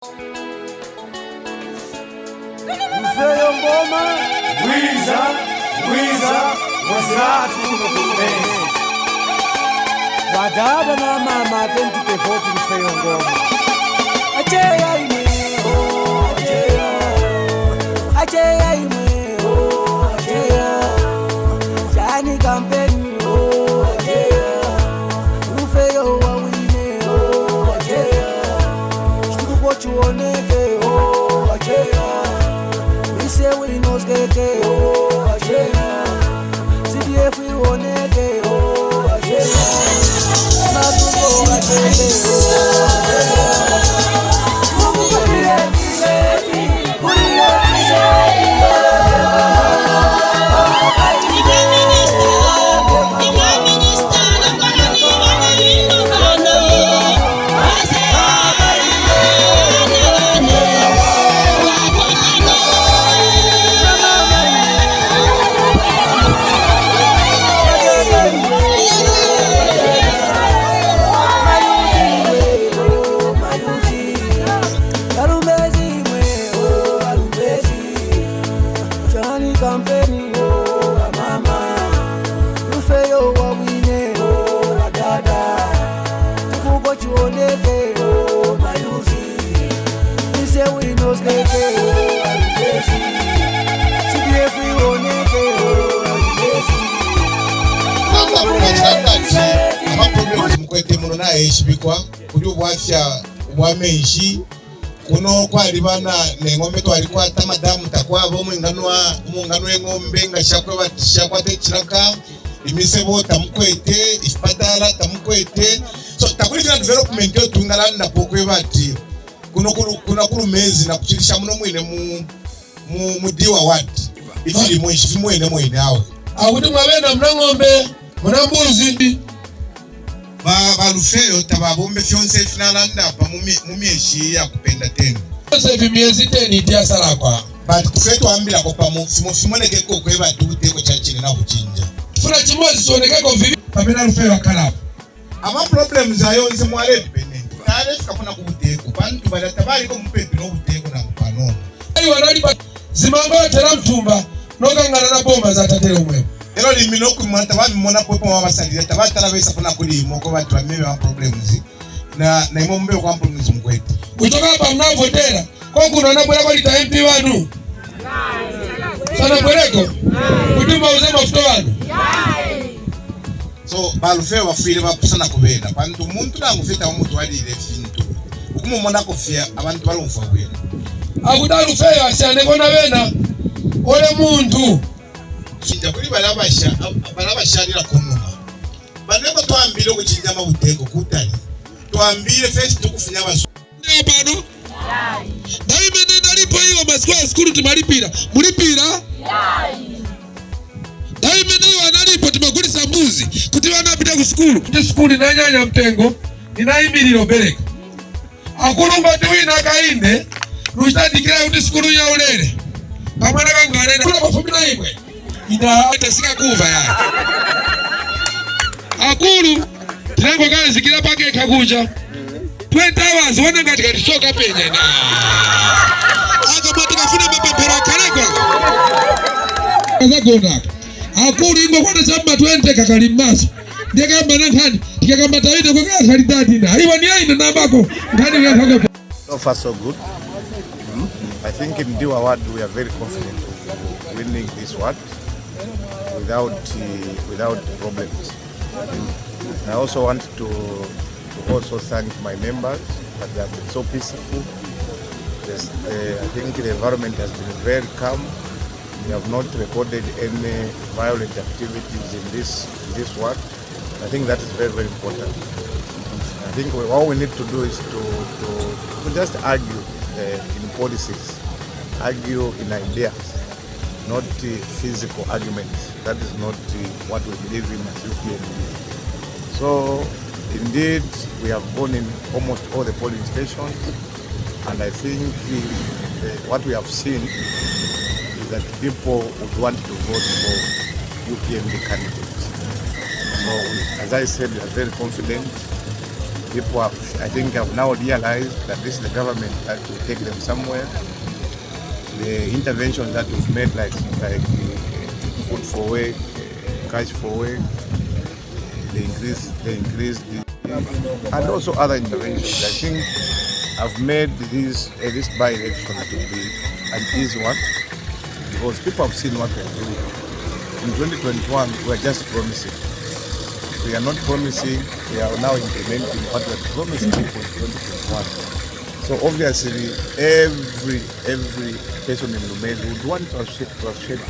Mfeyo ngoma wiza wazatu kumene wadada na mama 2040 mfeyo ngoma acheya ime acheya ime acheya jani kampeni acheya mfeyo wawine acheya shtuko chuoneke acheya ise we knows keke acheya CDF we oneke acheya nasuko acheya Eshibikwa kuri ubwafya wamenshi kuno kwari bana nengombe twari kwata madamu takwabo mungano y'engombe ngashakwe batishakwa tekiraka imisebo tamukwete ispadala tamukwete so takulifina development yo tungalanda pokwe bati kuno Lumezi na kuchirisha muno mwine mu diwa wati ifili mwenshi mwene awe akuti mwabena mnangombe mnambuzi Balufeyo tababombe fyonse finalanda pa mumieshi ya kupenda tena. Sasa miezi 10 itia sala kwa. But kufetu ambila kwa pamu simoneke ko kweba tubuteko chachine na kuchinja. Funa chimozi soneke ko vivi pamena Lufeyo akalapo. Ama problems ayo nse mwale dependent. Tare sikafuna kubuteko bantu badatabali ko mupepi no buteko na kupanono. Ayi wanali ba zimango tera mtumba nokangana na bomba za tatero mwe. Ero limino kumanta ba mona popo wa basangire tabatara besa kuna kuli moko batu ameme wa problems na imombe kwa problems mkwete kutoka hapa mnavotera kwa kuna nabwela kwa lita MP wanu sana bwereko kutuma uzema futo wanu so Balufeyo wafire bakusana kubena bantu muntu nangufita omuntu walire fintu ukumu mona kofia abantu balumfa bwena akuda Lufeyo asane kona bena ole muntu chinja kuri barabasharira kunuma baneko twambire kuchinja mabuteko kutali twambire first tukufunya baso bano daime ndalipo hiyo maskwa skulu tumalipira mulipira daime ndiyo analipo tumakulisa mbuzi kuti wanapita ku skulu kuti skulu nanyanya mtengo inayimiriro bereka akulumba tiwina kainde luchitandikira kuti skulu ya ulere kamwana kangalena kula pafumina imwe ina atasika kuva ya akulu tirango kazi kila pake kakuja 20 hours wana ngati soka penya na akamati kafuna mapapera kalekwa azagona akulu ingo kwa chamba 20 kakalimaso ndeka mbana nkani tikakamba tawide kwa kalidadi na iwa ni aina nabako nkani ya kaka. So far so good. I think in Diwa ward we are very confident of winning this ward without problems. I also want to also thank my members that they have been so peaceful. Yes, I think the environment has been very calm. We have not recorded any violent activities in this ward. I think that is very, very important. I think all we need to do is to just argue in policies, argue in ideas, not physical arguments. That is not what we believe in as UPND. So indeed, we have gone in almost all the polling stations, and I think what we have seen is that people would want to vote for UPND candidates. So as I said, we are very confident people I think have now realized that this is the government that will take them somewhere. The interventions that we've made, like food for work, cash for work, they increased and also other interventions. I think I've made this by-election to be an easy one because people have seen what we're doing. In 2021, we're just promising. We are not promising, we are now implementing what we're promising people in 2021. So obviously, every person in Lumezi would want to associate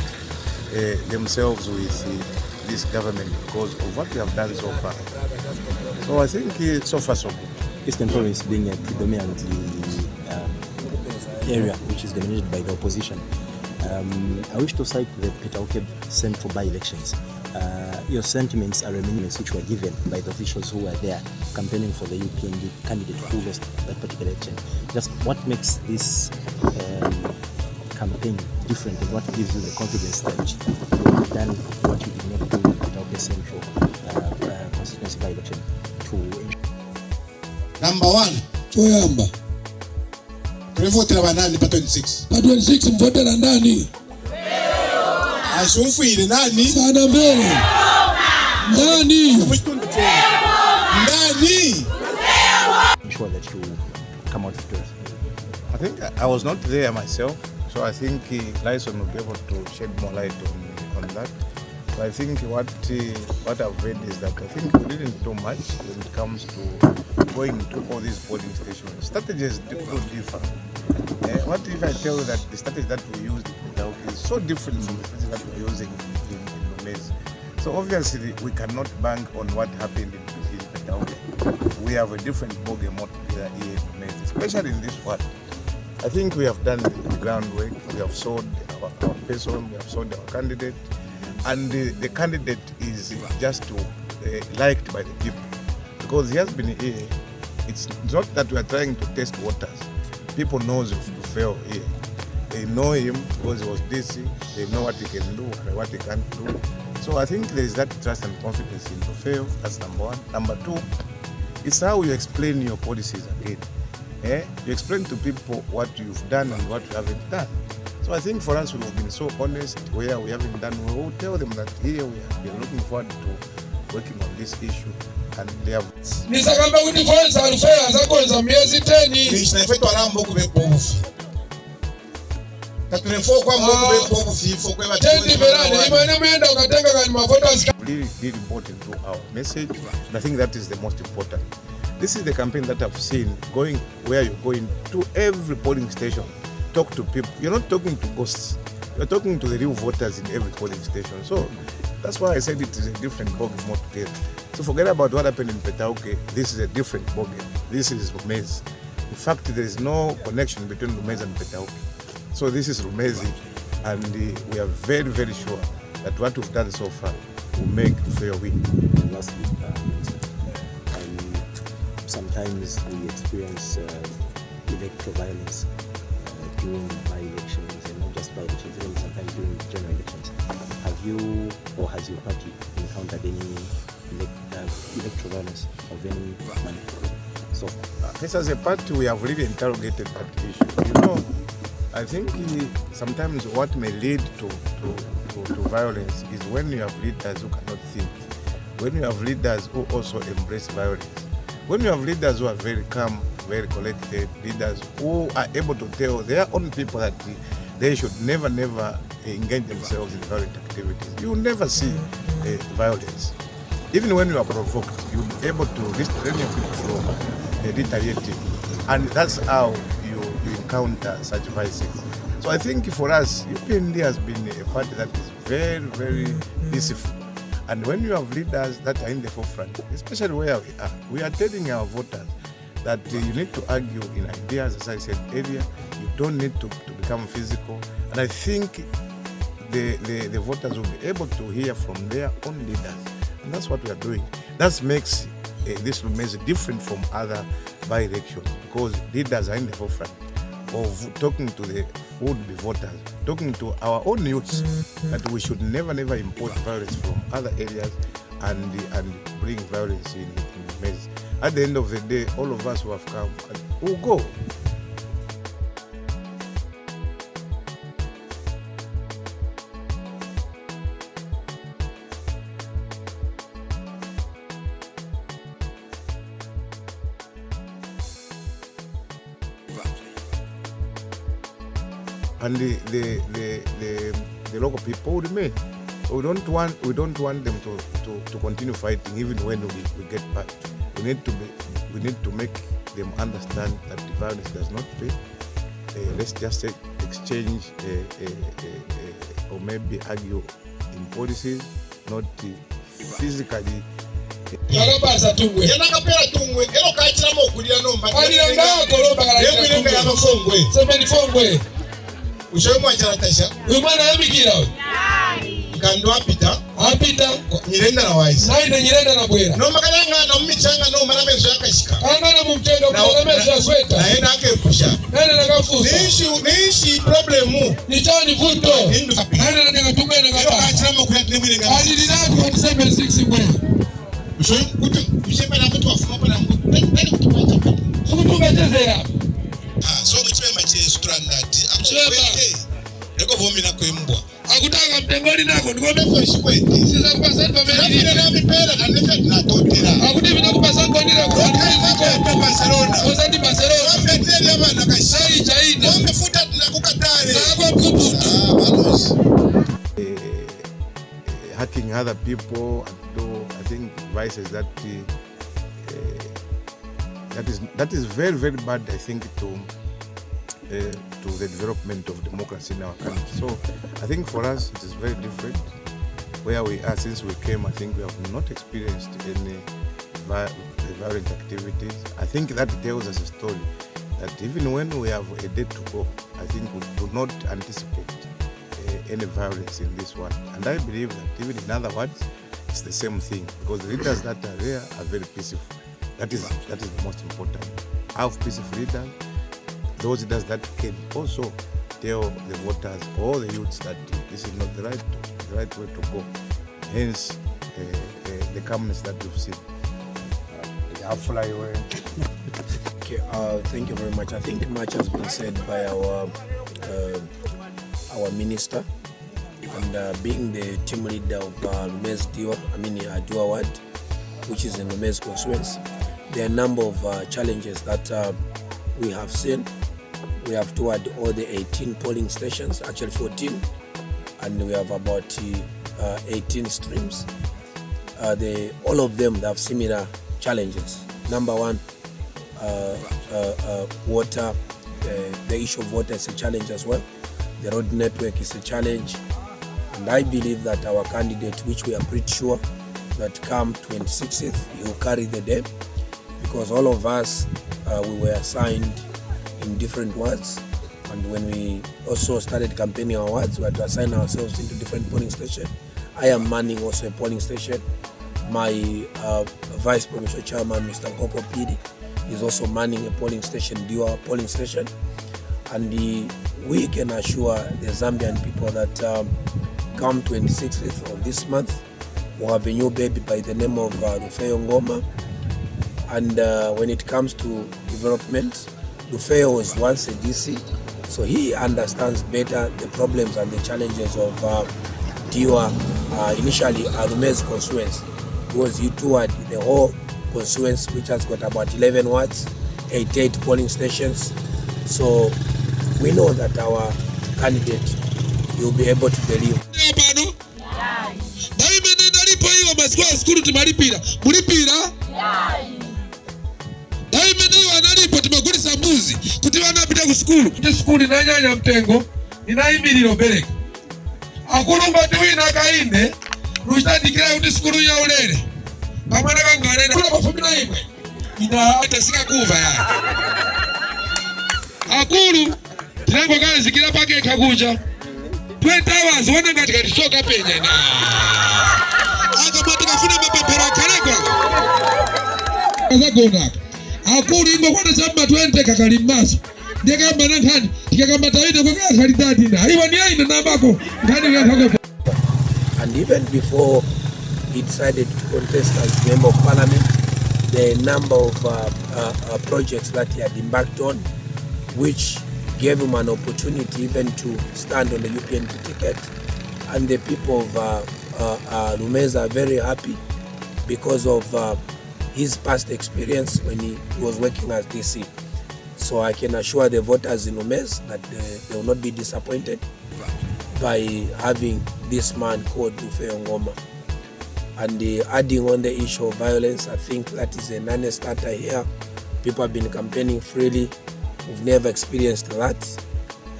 themselves with this government because of what we have done so far. So I think so far so good. Eastern Province being a predominantly area which is dominated by the opposition, I wish to cite the Petauke Central by-elections. Your sentiments are reminiscent which were given by the officials who were there campaigning for the UPND candidate who lost that particular election. Just what makes this campaign different and what gives you the confidence that you have done what you did not do in Petauke Central constituency by-election to ensure? Number one, Toyamba. tulivotera banani pa 26. Pa 26 mvotera ndani? Ashumfuire nani? Sana mbele. Ndani. Ndani. Ensure that you come out victorious. I think I was not there myself, so I think Lyson will be able to shed more light on that. So I think what I've read is that I think we didn't do much when it comes to going to all these polling stations. Strategies do differ. What if I tell you that the strategy that we used in Petauke is so different from the strategy that we're using in Lumezi? So obviously we cannot bank on what happened in Petauke. We have a different ballgame altogether here in Lumezi, especially in this one. I think we have done the groundwork. We have sold our person, we have sold our candidate, and the candidate is just liked by the people because he has been here. It's not that we are trying to test waters. People know Rufeo here. They know him because he was DC. They know what he can do and what he can't do. So I think there is that trust and confidence in Rufeo. That's number one. Number two, it's how you explain your policies again. You explain to people what you've done and what you haven't done. So I think for us, we have been so honest where we haven't done. We will tell them that here we are looking forward to working on this issue. And they have. Nisakamba kuti fonsa alufea zakonza miezi 10. Krishna ifeto arambo kubepobufi. Katulefo kwa mbo kubepobufi ifo kwa bati. 10 berani imane mwenda ukatenga kani mafotos. Really important to our message. And I think that is the most important. This is the campaign that I've seen going where you're going to every polling station. Talk to people. You're not talking to ghosts. You're talking to the real voters in every polling station. So that's why I said it is a different ballgame altogether. So forget about what happened in Petauke. This is a different ballgame. This is Lumezi. In fact, there is no connection between Lumezi and Petauke. So this is Lumezi, and we are very, very sure that what we've done so far will make a fair win. And lastly, sometimes we experience electoral violence during by-elections, and not just by-elections, even sometimes during general elections. Have you or has your party encountered any electoral violence of any manner? So, this as a party, we have really interrogated that issue. You know, I think sometimes what may lead to violence is when you have leaders who cannot think, when you have leaders who also embrace violence, when you have leaders who are very calm, very collected, leaders who are able to tell their own people that they should never engage themselves in violent activities. You will never see violence. Even when you are provoked, you'll be able to restrain your people from retaliating. And that's how you encounter such vices. So I think for us, UPND has been a party that is very, very peaceful. And when you have leaders that are in the forefront, especially where we are telling our voters that you need to argue in ideas, as I said earlier. You don't need to become physical. And I think the voters will be able to hear from their own leaders. And that's what we are doing. That makes this Lumezi different from other by-elections, because leaders are in the forefront of talking to the would-be voters, talking to our own youths that we should never import violence from other areas and bring violence in Lumezi. at the end of the day, all of us who have come will go. And the local people will remain. We don't want them to continue fighting even when we get back. We need to make them understand that the violence does not pay. Let's just exchange or maybe argue in policies, not physically. Alobasa tungwe. Yanakapera tungwe. Elo kachira mo kulia nomba. Aliranga koloba kala. Yemwe ya mafongwe. Semeni fongwe. Ushoye mwanjala tasha. Umwana yabikira. Nkandu apita. Nyirenda na waisi. Nainde Nyirenda na bwera. No makalanga na mmichanga no manamezo yakashika. Kangana mumchenga manamezo ya sweta. Naenda akepusha. Naenda nakafusa. Nishi problemu. Nichani vuto. Naenda nataka tunga na gaba. Kachira mo kulia mwile ngana. Alilatu wa 76 bwe. Ushoye kutu. Ushepa na kutu wafuma pa na mkutu. Nani kutupacha pa. Sukutunga tezera. So kuchime machi sutrandati. Eko vomi na kuimbwa. Akutaka mtengoni nako ndiko Nefo shikwete. Sisa kupasa kwa meni. Nefo na mipera na nefo na totira. Akuti vina kupasa kwa ndira kwa Kwa Barcelona. Ozadi Barcelona. Wambe teri hapa na kashi. Chaida. Wambe futa tunakukatare. Kwa kubutu. Balos. Hacking other people and do, I think vices that is very, very bad, I think, to the development of democracy in our country. So I think for us it is very different. Where we are since we came, I think we have not experienced any violent activities. I think that tells us a story that even when we have a day to go, I think we do not anticipate any violence in this one. And I believe that even in other words, it's the same thing, because the leaders that are there are very peaceful. That is the most important. Have peaceful leaders, those leaders that can also tell the voters or the youths that this is not the right way to go. Hence, the calmness that we've seen. I'll fly away. Okay, thank you very much. I think much has been said by our minister, and being the team leader of Lumezi Diwa ward, which is in Lumezi constituency. There are a number of challenges that we have seen. We have toured all the 18 polling stations, actually 14, and we have about 18 streams. All of them have similar challenges. Number one, water. The issue of water is a challenge as well. The road network is a challenge, and I believe that our candidate, which we are pretty sure that come 26th, he will carry the day, because all of us we were assigned in different wards, and when we also started campaigning our wards, we had to assign ourselves into different polling stations. I am manning also a polling station. My Vice Provincial Chairman, Mr. Nkopo Pidi, is also manning a polling station, Diwa polling station, and we can assure the Zambian people that come 26th of this month, we'll have a new baby by the name of Rufeo Ngoma. And when it comes to development, Rufeo was once a DC, so he understands better the problems and the challenges of Diwa, initially Lumezi constituency, because he toured the whole constituency, which has got about 11 wards, 88 polling stations. So we know that our candidate will be able to deliver. Skuli na nyanya mtengo ninaimiriro bereka akulumba tuwina kainde rusitandikira kuti skulu ya ulere pamwana kangarena kula pafumina imwe ina atasika kuva ya akulu tirango kazikira pake kakuja 20 hours wana ngati katisoka penya na akamati kafuna mapapera kalekwa azagona akulu ingo kwanda chamba 20 kakalimaso ndekamba nankani tikakamba tawine kwa kalidadi na iwa ni aina nambako ngani yakako. And even before he decided to contest as member of parliament, the number of projects that he had embarked on, which gave him an opportunity even to stand on the UPND ticket. And the people of Lumezi are very happy because of his past experience when he was working as DC. So I can assure the voters in Lumezi that they will not be disappointed by having this man called Ngoma. And adding on the issue of violence, I think that is a non-starter here. People have been campaigning freely. We've never experienced that.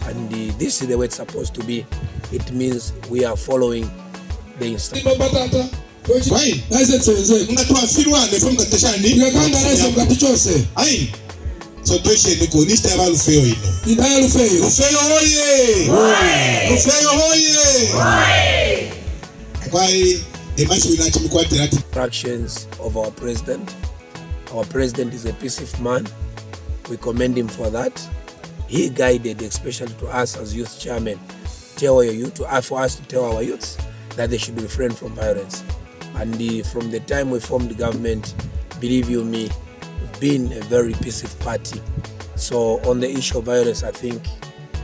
And this is the way it's supposed to be. It means we are following the instructions. So tueshe ni konista ya Lufeo ino. Nidaya Lufeo. Lufeo hoye! Lufeo hoye! Kwai emashu inachi mkwati rati. Instructions of our president. Our president is a peaceful man. We commend him for that. He guided, especially to us as youth chairman, tell our youth, for us to tell our youths that they should refrain from violence. And from the time we formed the government, believe you me, been a very peaceful party. So on the issue of violence, I think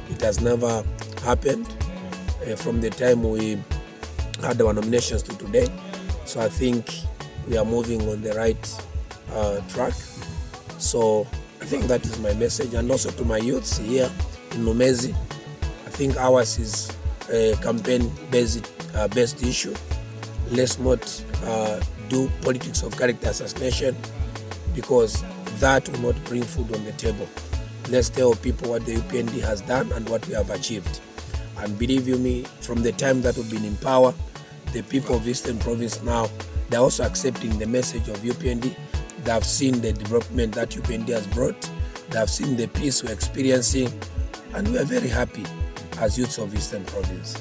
it has never happened from the time we had our nominations to today. So I think we are moving on the right track. So I think that is my message, and also to my youths here in Lumezi. I think ours is a campaign-based issue. Let's not do politics of character assassination, because that will not bring food on the table. Let's tell people what the UPND has done and what we have achieved. And believe you me, from the time that we've been in power, the people of Eastern Province now, they're also accepting the message of UPND. They have seen the development that UPND has brought. They have seen the peace we're experiencing, and we are very happy as youths of Eastern Province.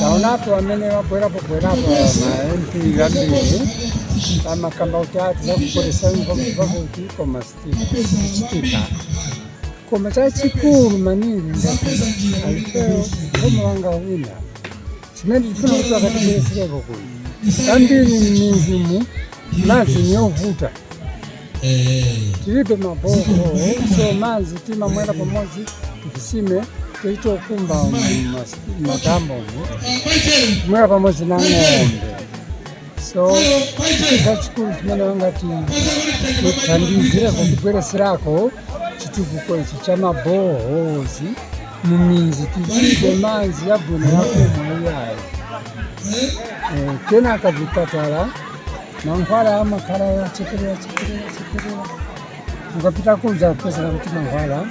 Taonapo wamene wabwerapo MP gambiri kama kamba utatu wakukolesa koma sitika koma chachikulu maningi alipeo koma wanga wina simendi tifuna kuti akatibweresireko kuno ambiri mmizimu mazi nyovuta tilibe maboko so mazi tima mwera pamozi tukisime teitokumba matambo mwera pamozi na ng'ombe. So chachikulu chimene wangati kuthandizira kutibweresirako chitukuko ichi cha mabohozi mumizi tilibe manzi yabwino yakumwa iyayi. Kenaka vipatala mankhwala amakhala yachekerera ukapita kunza kupesera kuti mankhwala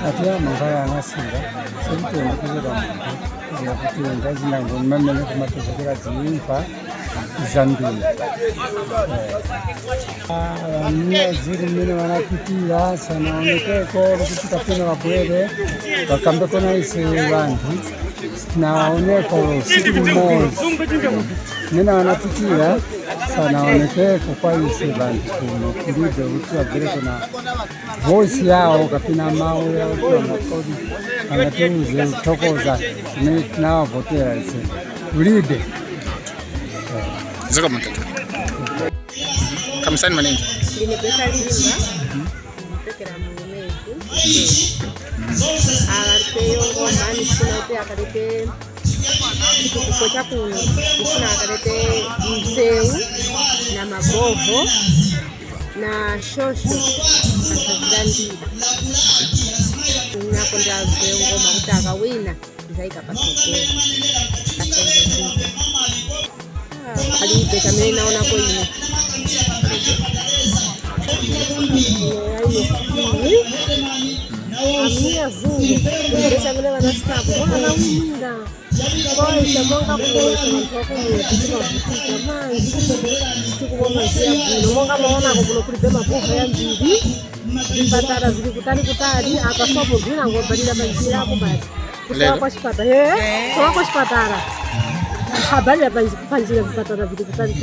ati mankhwala anasinga sekutendekera muntu kuti ndazinango mmamene kumapezekera zimfa zambiri. Mia ziri mmene wanapitira sanaonekeko kuti kapena wabwere wakambeko na ise vantu sinaoneko siku mozi mmene wanapitira sanaonekeko kwa ise vantu kulibe kuti wabwereko na voice yao kapena mawu yao kuangakodi angateuze utokoza mmene tinawavotera ise kulibe. Zaka mtatu. Kamsani manini? Nimepeka Linda. Nimepekera Lumezi. Alapeyo ngomani kuna upe akalete kitukuko cha kuno. Kuna akalete mzeu na mabovo na shosho na kazandida. Nakonda mzeu ngoma kutaka wina zaika pasokwe. Alipe kamene naona ko ine. Amia zungu. Ndesha ngene wana staff. Wana winda. Kwa shamonga kuweza mtoko mwekitima kutika manzi. Siku mwanzi ya monga maona ko kulipe mabuha ya mbili. Mpatara zili kutali akasopo bina ngobadila banjira hapo basi. Kutoka kwa shipata. Kutoka kwa shipatara. Habari ya panjira kupatana vitu kutali.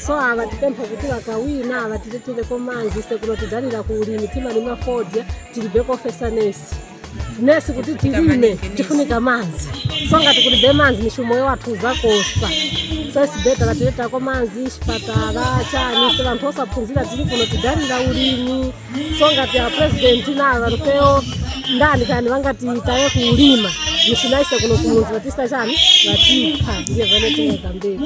so avatipempha kuti vakawina avatitetele komanzi sekuno tidalira kuulimi timalima fodya tilibe kofesa nesi kuti tilime tifunika manzi so ngati kulibe manzi mishumo wathu zakosa so it's better vatileta komanzi chipatala chani se vanthu osaphunzira tili kuno tidalira ulimi so ngati a president na varupeo ndani kani vangatiitaye kuulima mishinaise kuno kumunzi vatista chani vatipha ndiye vane tengeka mbele